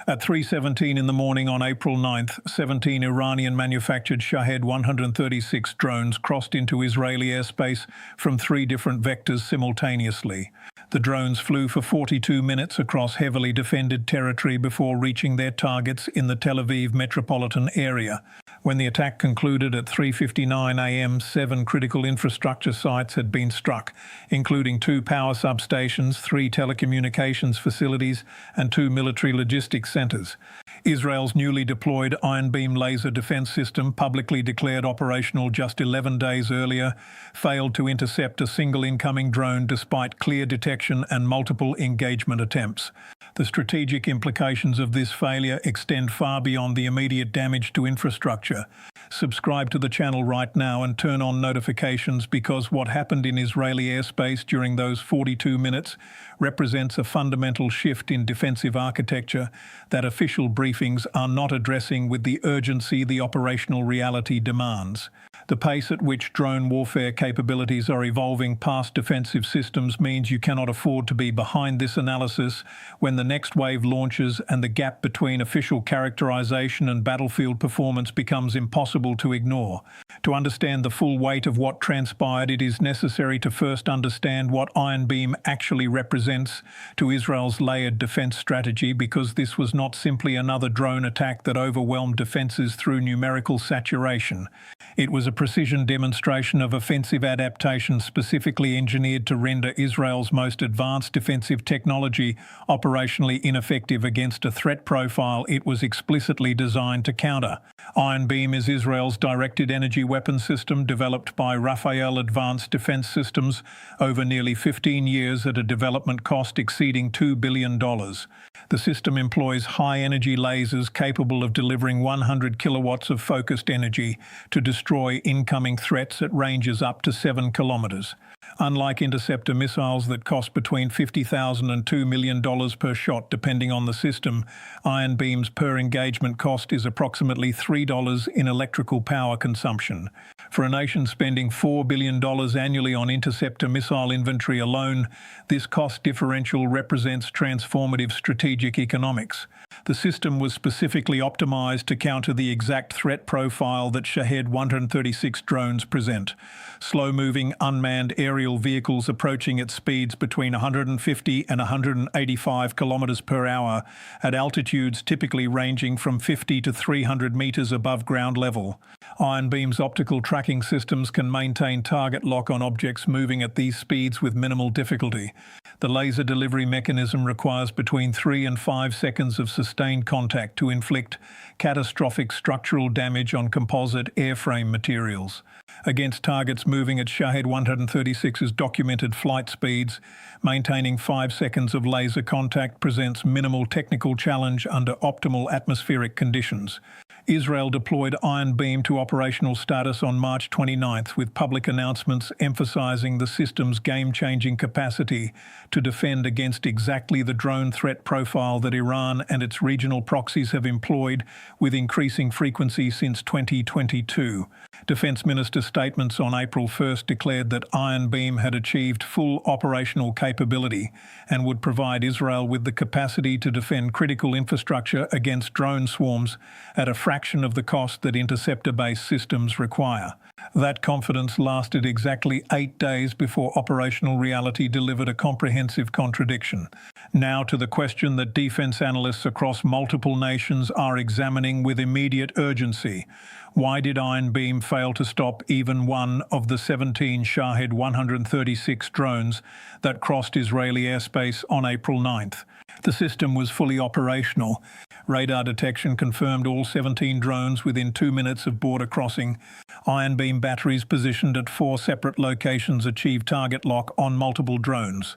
At 3:17 in the morning on April 9th, 17 Iranian-manufactured Shahed 136 drones crossed into Israeli airspace from 3 different vectors simultaneously. The drones flew for 42 minutes across heavily defended territory before reaching their targets in the Tel Aviv metropolitan area. When the attack concluded at 3:59 a.m., 7 critical infrastructure sites had been struck, including 2 power substations, 3 telecommunications facilities, and 2 military logistics centers. Israel's newly deployed Iron Beam laser defense system, publicly declared operational just 11 days earlier, failed to intercept a single incoming drone despite clear detection and multiple engagement attempts. The strategic implications of this failure extend far beyond the immediate damage to infrastructure. Subscribe to the channel right now and turn on notifications, because what happened in Israeli airspace during those 42 minutes represents a fundamental shift in defensive architecture that official briefings are not addressing with the urgency the operational reality demands. The pace at which drone warfare capabilities are evolving past defensive systems means you cannot afford to be behind this analysis when the next wave launches and the gap between official characterization and battlefield performance becomes impossible to ignore. To understand the full weight of what transpired, it is necessary to first understand what Iron Beam actually represents to Israel's layered defense strategy, because this was not simply another drone attack that overwhelmed defenses through numerical saturation. It was a precision demonstration of offensive adaptation specifically engineered to render Israel's most advanced defensive technology operationally ineffective against a threat profile it was explicitly designed to counter. Iron Beam is Israel's directed energy weapon system, developed by Rafael Advanced Defense Systems over nearly 15 years at a development cost exceeding $2 billion. The system employs high-energy lasers capable of delivering 100 kilowatts of focused energy to destroy incoming threats at ranges up to 7 kilometers. Unlike interceptor missiles that cost between $50,000 and $2 million per shot depending on the system, Iron Beam's per engagement cost is approximately $3 in electrical power consumption. For a nation spending $4 billion annually on interceptor missile inventory alone, this cost differential represents transformative strategic economics. The system was specifically optimized to counter the exact threat profile that Shahed 136 drones present: slow-moving, unmanned aerial vehicles approaching at speeds between 150 and 185 kilometers per hour at altitudes typically ranging from 50 to 300 meters above ground level. Iron Beam's optical tracking systems can maintain target lock on objects moving at these speeds with minimal difficulty. The laser delivery mechanism requires between 3 and 5 seconds of sustained contact to inflict catastrophic structural damage on composite airframe materials. Against targets moving at Shahed 136's documented flight speeds, maintaining 5 seconds of laser contact presents minimal technical challenge under optimal atmospheric conditions. Israel deployed Iron Beam to operational status on March 29th, with public announcements emphasizing the system's game-changing capacity to defend against exactly the drone threat profile that Iran and its regional proxies have employed with increasing frequency since 2022. Defense Minister statements on April 1st declared that Iron Beam had achieved full operational capability and would provide Israel with the capacity to defend critical infrastructure against drone swarms at a fraction of the cost that interceptor-based systems require. That confidence lasted exactly 8 days before operational reality delivered a comprehensive contradiction. Now to the question that defense analysts across multiple nations are examining with immediate urgency. Why did Iron Beam fail to stop even one of the 17 Shahed 136 drones that crossed Israeli airspace on April 9th? The system was fully operational. Radar detection confirmed all 17 drones within 2 minutes of border crossing. Iron Beam batteries positioned at 4 separate locations achieved target lock on multiple drones.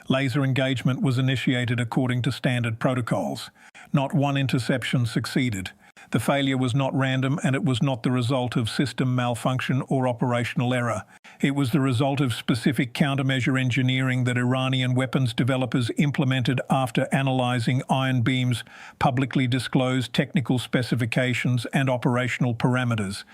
Laser engagement was initiated according to standard protocols. Not one interception succeeded. The failure was not random, and it was not the result of system malfunction or operational error. It was the result of specific countermeasure engineering that Iranian weapons developers implemented after analyzing Iron Beam's publicly disclosed technical specifications and operational parameters.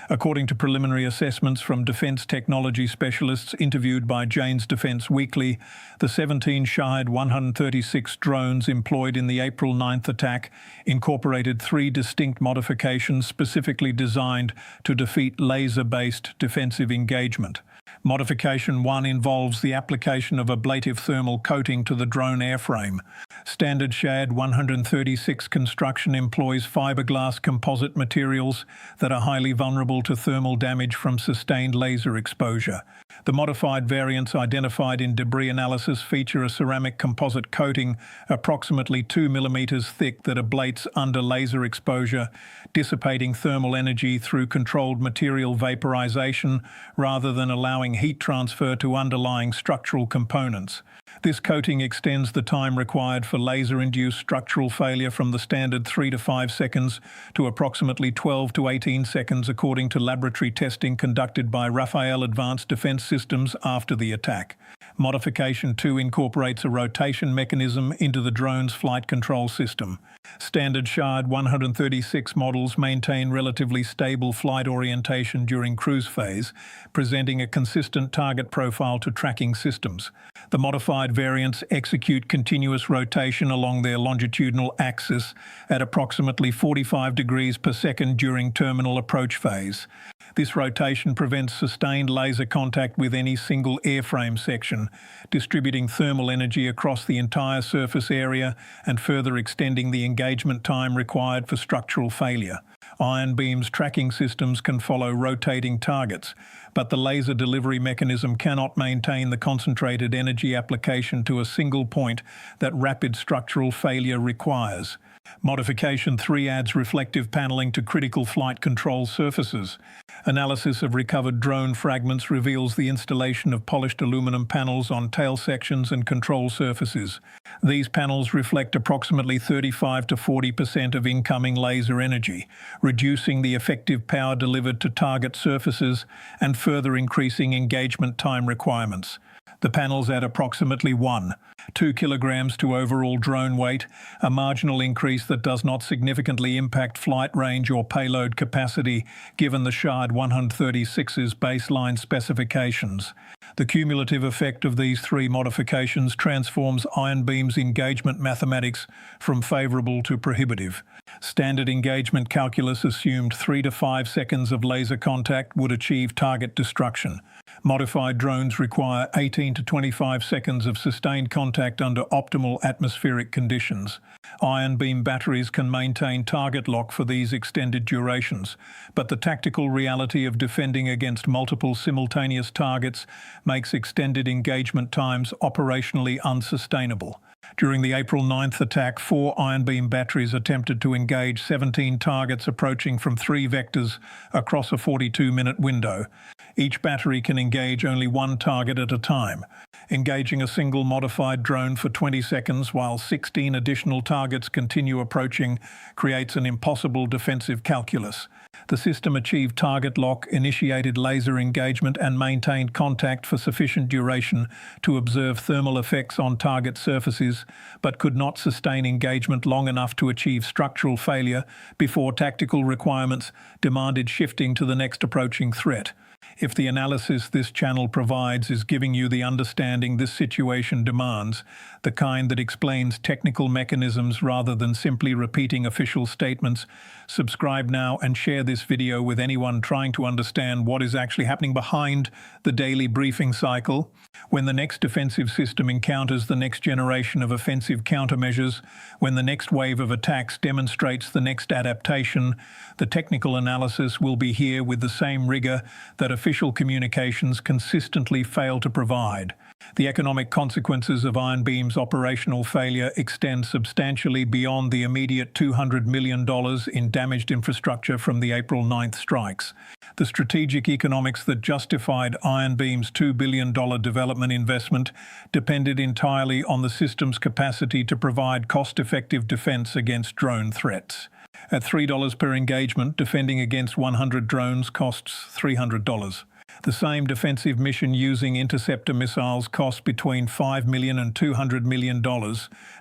According to preliminary assessments from defense technology specialists interviewed by Jane's Defense Weekly, the 17 Shahed 136 drones employed in the April 9th attack incorporated 3 distinct modifications specifically designed to defeat laser-based defensive engagement. Modification 1 involves the application of ablative thermal coating to the drone airframe. Standard Shahed 136 construction employs fiberglass composite materials that are highly vulnerable to thermal damage from sustained laser exposure. The modified variants identified in debris analysis feature a ceramic composite coating approximately 2 mm thick that ablates under laser exposure, dissipating thermal energy through controlled material vaporization rather than allowing heat transfer to underlying structural components. This coating extends the time required for laser-induced structural failure from the standard 3 to 5 seconds to approximately 12 to 18 seconds according to laboratory testing conducted by Rafael Advanced Defense Systems after the attack. Modification 2 incorporates a rotation mechanism into the drone's flight control system. Standard Shahed 136 models maintain relatively stable flight orientation during cruise phase, presenting a consistent target profile to tracking systems. The modified variants execute continuous rotation along their longitudinal axis at approximately 45 degrees per second during terminal approach phase. This rotation prevents sustained laser contact with any single airframe section, distributing thermal energy across the entire surface area and further extending the engagement time required for structural failure. Iron Beam's tracking systems can follow rotating targets, but the laser delivery mechanism cannot maintain the concentrated energy application to a single point that rapid structural failure requires. Modification 3 adds reflective paneling to critical flight control surfaces. Analysis of recovered drone fragments reveals the installation of polished aluminum panels on tail sections and control surfaces. These panels reflect approximately 35 to 40% of incoming laser energy, reducing the effective power delivered to target surfaces and further increasing engagement time requirements. The panels add approximately 1–2 kilograms to overall drone weight, a marginal increase that does not significantly impact flight range or payload capacity given the Shahed 136's baseline specifications. The cumulative effect of these 3 modifications transforms Iron Beam's engagement mathematics from favorable to prohibitive. Standard engagement calculus assumed 3 to 5 seconds of laser contact would achieve target destruction. Modified drones require 18 to 25 seconds of sustained contact under optimal atmospheric conditions. Iron Beam batteries can maintain target lock for these extended durations, but the tactical reality of defending against multiple simultaneous targets makes extended engagement times operationally unsustainable. During the April 9th attack, 4 Iron Beam batteries attempted to engage 17 targets approaching from 3 vectors across a 42-minute window. Each battery can engage only 1 target at a time. Engaging a single modified drone for 20 seconds while 16 additional targets continue approaching creates an impossible defensive calculus. The system achieved target lock, initiated laser engagement, and maintained contact for sufficient duration to observe thermal effects on target surfaces, but could not sustain engagement long enough to achieve structural failure before tactical requirements demanded shifting to the next approaching threat. If the analysis this channel provides is giving you the understanding this situation demands, the kind that explains technical mechanisms rather than simply repeating official statements, subscribe now and share this video with anyone trying to understand what is actually happening behind the daily briefing cycle. When the next defensive system encounters the next generation of offensive countermeasures, when the next wave of attacks demonstrates the next adaptation, the technical analysis will be here with the same rigor that official communications consistently fail to provide. The economic consequences of Iron Beam's operational failure extend substantially beyond the immediate $200 million in damaged infrastructure from the April 9th strikes. The strategic economics that justified Iron Beam's $2 billion development investment depended entirely on the system's capacity to provide cost-effective defense against drone threats. At $3 per engagement, defending against 100 drones costs $300. The same defensive mission using interceptor missiles costs between $5 million and $200 million,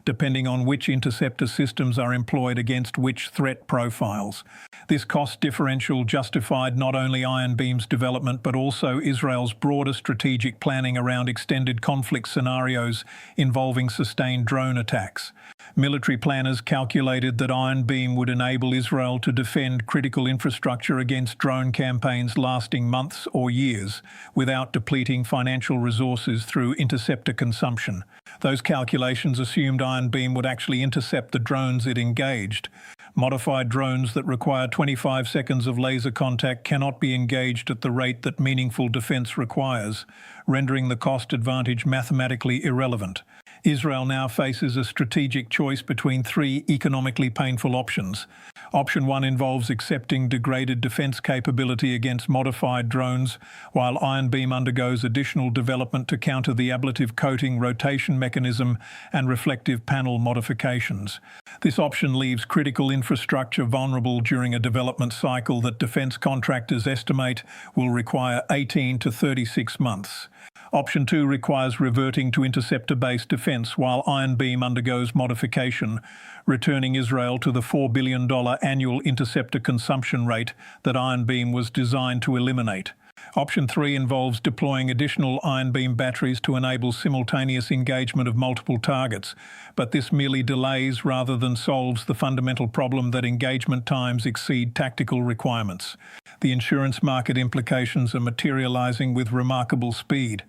depending on which interceptor systems are employed against which threat profiles. This cost differential justified not only Iron Beam's development but also Israel's broader strategic planning around extended conflict scenarios involving sustained drone attacks. Military planners calculated that Iron Beam would enable Israel to defend critical infrastructure against drone campaigns lasting months or years without depleting financial resources through interceptor consumption. Those calculations assumed Iron Beam would actually intercept the drones it engaged. Modified drones that require 25 seconds of laser contact cannot be engaged at the rate that meaningful defense requires, rendering the cost advantage mathematically irrelevant. Israel now faces a strategic choice between three economically painful options. Option 1 involves accepting degraded defense capability against modified drones, while Iron Beam undergoes additional development to counter the ablative coating rotation mechanism and reflective panel modifications. This option leaves critical infrastructure vulnerable during a development cycle that defense contractors estimate will require 18 to 36 months. Option 2 requires reverting to interceptor-based defense while Iron Beam undergoes modification, returning Israel to the $4 billion annual interceptor consumption rate that Iron Beam was designed to eliminate. Option 3 involves deploying additional Iron Beam batteries to enable simultaneous engagement of multiple targets, but this merely delays rather than solves the fundamental problem that engagement times exceed tactical requirements. The insurance market implications are materializing with remarkable speed.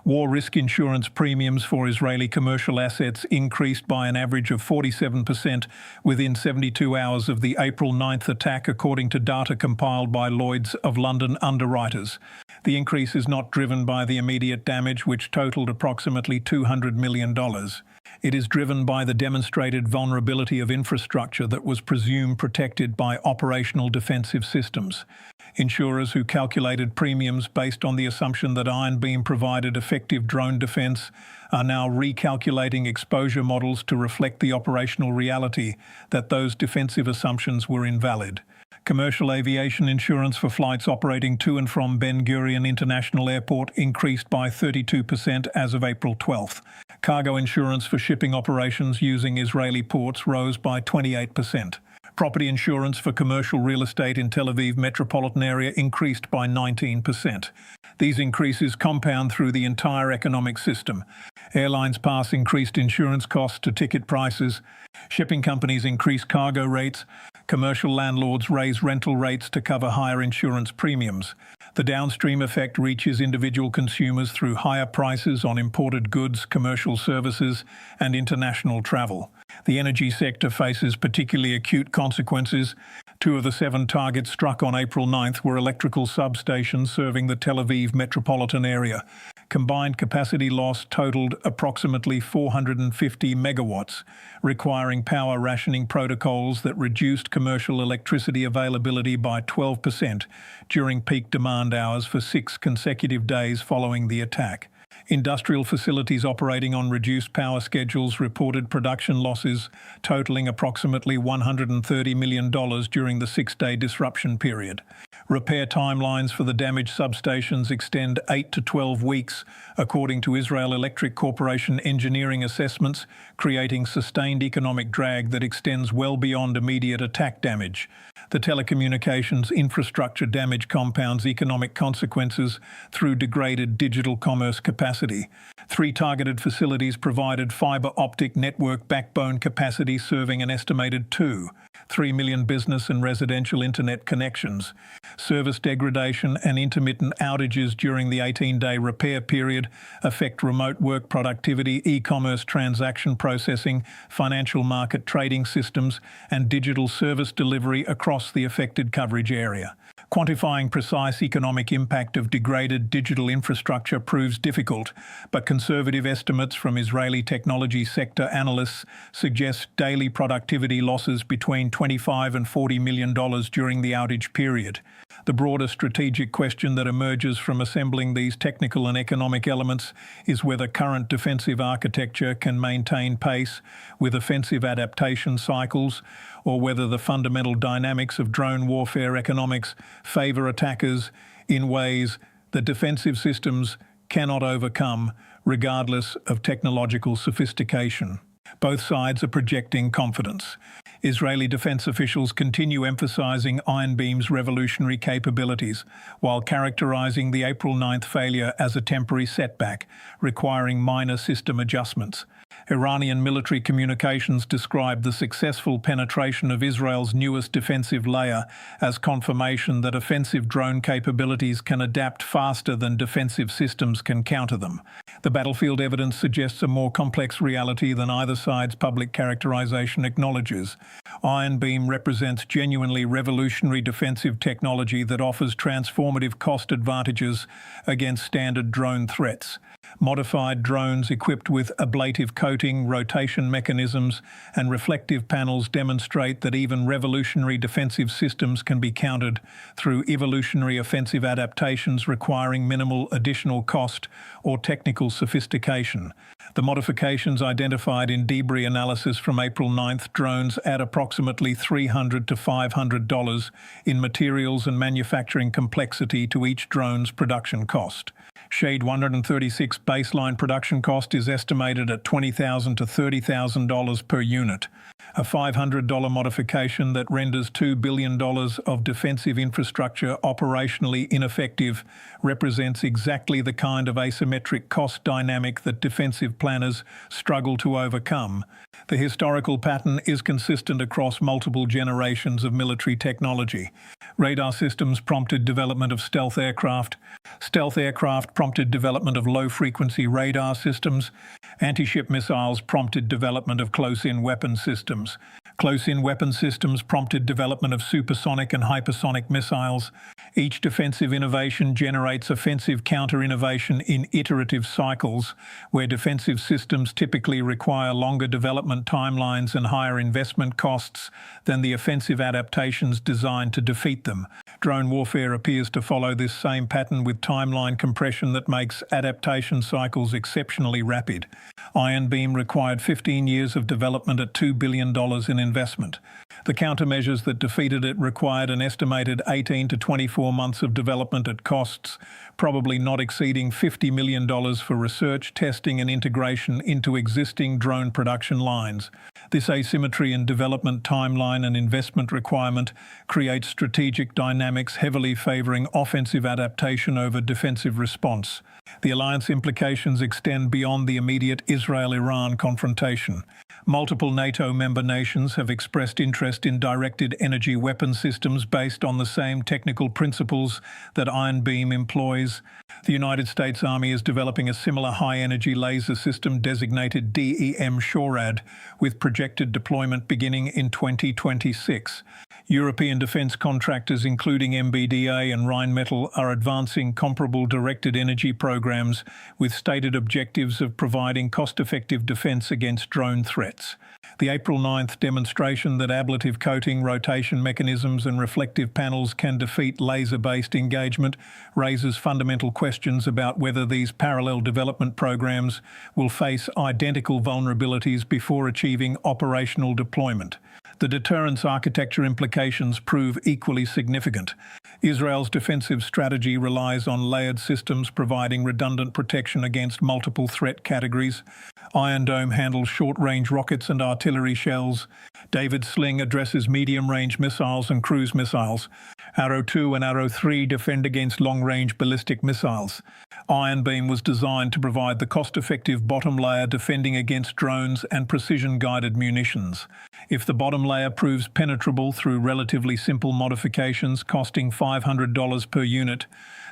War risk insurance premiums for Israeli commercial assets increased by an average of 47% within 72 hours of the April 9th attack, according to data compiled by Lloyd's of London underwriters. The increase is not driven by the immediate damage, which totaled approximately $200 million. It is driven by the demonstrated vulnerability of infrastructure that was presumed protected by operational defensive systems. Insurers who calculated premiums based on the assumption that Iron Beam provided effective drone defense are now recalculating exposure models to reflect the operational reality that those defensive assumptions were invalid. Commercial aviation insurance for flights operating to and from Ben Gurion International Airport increased by 32% as of April 12th. Cargo insurance for shipping operations using Israeli ports rose by 28%. Property insurance for commercial real estate in Tel Aviv metropolitan area increased by 19%. These increases compound through the entire economic system. Airlines pass increased insurance costs to ticket prices. Shipping companies increase cargo rates. Commercial landlords raise rental rates to cover higher insurance premiums. The downstream effect reaches individual consumers through higher prices on imported goods, commercial services, and international travel. The energy sector faces particularly acute consequences. 2 of the 7 targets struck on April 9th were electrical substations serving the Tel Aviv metropolitan area. Combined capacity loss totaled approximately 450 megawatts, requiring power rationing protocols that reduced commercial electricity availability by 12% during peak demand hours for 6 consecutive days following the attack. Industrial facilities operating on reduced power schedules reported production losses totaling approximately $130 million during the 6-day disruption period. Repair timelines for the damaged substations extend 8 to 12 weeks, according to Israel Electric Corporation engineering assessments, creating sustained economic drag that extends well beyond immediate attack damage. The telecommunications infrastructure damage compounds economic consequences through degraded digital commerce capacity. 3 targeted facilities provided fiber optic network backbone capacity serving an estimated 3 million business and residential internet connections. Service degradation and intermittent outages during the 18-day repair period affect remote work productivity, e-commerce transaction processing, financial market trading systems, and digital service delivery across the affected coverage area. Quantifying precise economic impact of degraded digital infrastructure proves difficult, but conservative estimates from Israeli technology sector analysts suggest daily productivity losses between $25 and $40 million during the outage period. The broader strategic question that emerges from assembling these technical and economic elements is whether current defensive architecture can maintain pace with offensive adaptation cycles, or whether the fundamental dynamics of drone warfare economics favor attackers in ways that defensive systems cannot overcome, regardless of technological sophistication. Both sides are projecting confidence. Israeli defense officials continue emphasizing Iron Beam's revolutionary capabilities, while characterizing the April 9th failure as a temporary setback, requiring minor system adjustments. Iranian military communications described the successful penetration of Israel's newest defensive layer as confirmation that offensive drone capabilities can adapt faster than defensive systems can counter them. The battlefield evidence suggests a more complex reality than either side's public characterization acknowledges. Iron Beam represents genuinely revolutionary defensive technology that offers transformative cost advantages against standard drone threats. Modified drones equipped with ablative coating, rotation mechanisms, and reflective panels demonstrate that even revolutionary defensive systems can be countered through evolutionary offensive adaptations requiring minimal additional cost or technical sophistication. The modifications identified in debris analysis from April 9th drones add approximately $300 to $500 in materials and manufacturing complexity to each drone's production cost. Shahed 136 baseline production cost is estimated at $20,000 to $30,000 per unit. A $500 modification that renders $2 billion of defensive infrastructure operationally ineffective represents exactly the kind of asymmetric cost dynamic that defensive planners struggle to overcome. The historical pattern is consistent across multiple generations of military technology. Radar systems prompted development of stealth aircraft. Stealth aircraft prompted development of low-frequency radar systems. Anti-ship missiles prompted development of close-in weapon systems. Close-in weapon systems prompted development of supersonic and hypersonic missiles. Each defensive innovation generates offensive counter-innovation in iterative cycles, where defensive systems typically require longer development timelines and higher investment costs than the offensive adaptations designed to defeat them. Drone warfare appears to follow this same pattern with timeline compression that makes adaptation cycles exceptionally rapid. Iron Beam required 15 years of development at $2 billion in investment. The countermeasures that defeated it required an estimated 18 to 24 months of development at costs, probably not exceeding $50 million for research, testing and integration into existing drone production lines. This asymmetry in development timeline and investment requirement creates strategic dynamics heavily favoring offensive adaptation over defensive response. The alliance implications extend beyond the immediate Israel-Iran confrontation. Multiple NATO member nations have expressed interest in directed energy weapon systems based on the same technical principles that Iron Beam employs. The United States Army is developing a similar high-energy laser system designated DEM SHORAD, with projected deployment beginning in 2026. European defence contractors including MBDA and Rheinmetall are advancing comparable directed energy programs with stated objectives of providing cost-effective defence against drone threats. The April 9th demonstration that ablative coating, rotation mechanisms and reflective panels can defeat laser-based engagement raises fundamental questions about whether these parallel development programs will face identical vulnerabilities before achieving operational deployment. The deterrence architecture implications prove equally significant. Israel's defensive strategy relies on layered systems providing redundant protection against multiple threat categories. Iron Dome handles short-range rockets and artillery shells. David Sling addresses medium-range missiles and cruise missiles. Arrow 2 and Arrow 3 defend against long-range ballistic missiles. Iron Beam was designed to provide the cost-effective bottom layer defending against drones and precision-guided munitions. If the bottom layer proves penetrable through relatively simple modifications costing $500 per unit,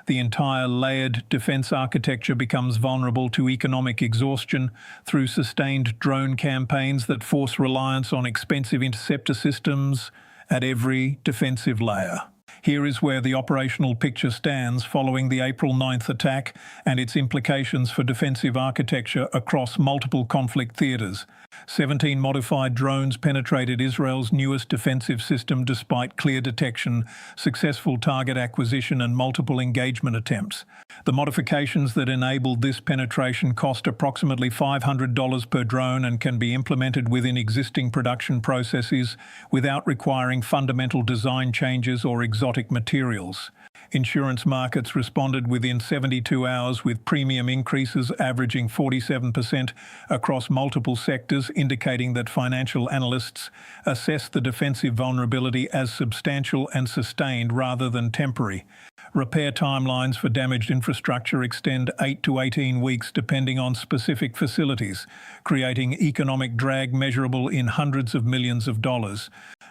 the entire layered defense architecture becomes vulnerable to economic exhaustion through sustained drone campaigns that force reliance on expensive interceptor systems at every defensive layer. Here is where the operational picture stands following the April 9th attack and its implications for defensive architecture across multiple conflict theatres. 17 modified drones penetrated Israel's newest defensive system despite clear detection, successful target acquisition and multiple engagement attempts. The modifications that enabled this penetration cost approximately $500 per drone and can be implemented within existing production processes without requiring fundamental design changes or exotic materials. Insurance markets responded within 72 hours with premium increases averaging 47% across multiple sectors, indicating that financial analysts assess the defensive vulnerability as substantial and sustained rather than temporary. Repair timelines for damaged infrastructure extend 8 to 18 weeks depending on specific facilities, creating economic drag measurable in hundreds of millions of dollars.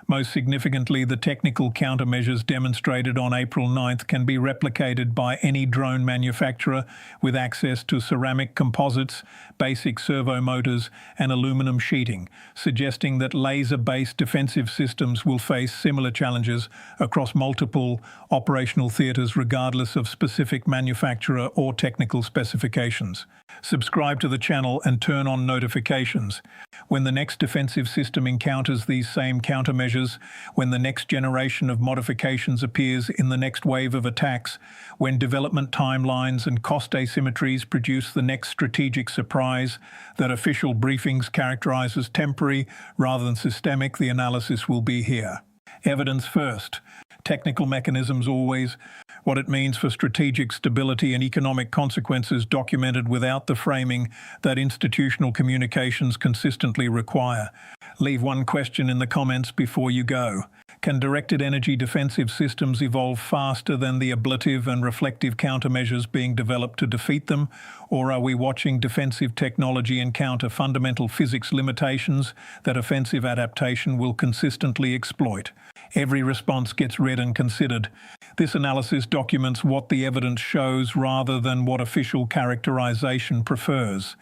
Most significantly, the technical countermeasures demonstrated on April 9th can be replicated by any drone manufacturer with access to ceramic composites, basic servo motors, and aluminum sheeting, suggesting that laser-based defensive systems will face similar challenges across multiple operational theatres regardless of specific manufacturer or technical specifications. Subscribe to the channel and turn on notifications. When the next defensive system encounters these same countermeasures, when the next generation of modifications appears in the next wave of attacks, when development timelines and cost asymmetries produce the next strategic surprise that official briefings characterize as temporary rather than systemic, the analysis will be here. Evidence first. Technical mechanisms always. What it means for strategic stability and economic consequences documented without the framing that institutional communications consistently require. Leave one question in the comments before you go. Can directed energy defensive systems evolve faster than the ablative and reflective countermeasures being developed to defeat them? Or are we watching defensive technology encounter fundamental physics limitations that offensive adaptation will consistently exploit? Every response gets read and considered. This analysis documents what the evidence shows rather than what official characterization prefers.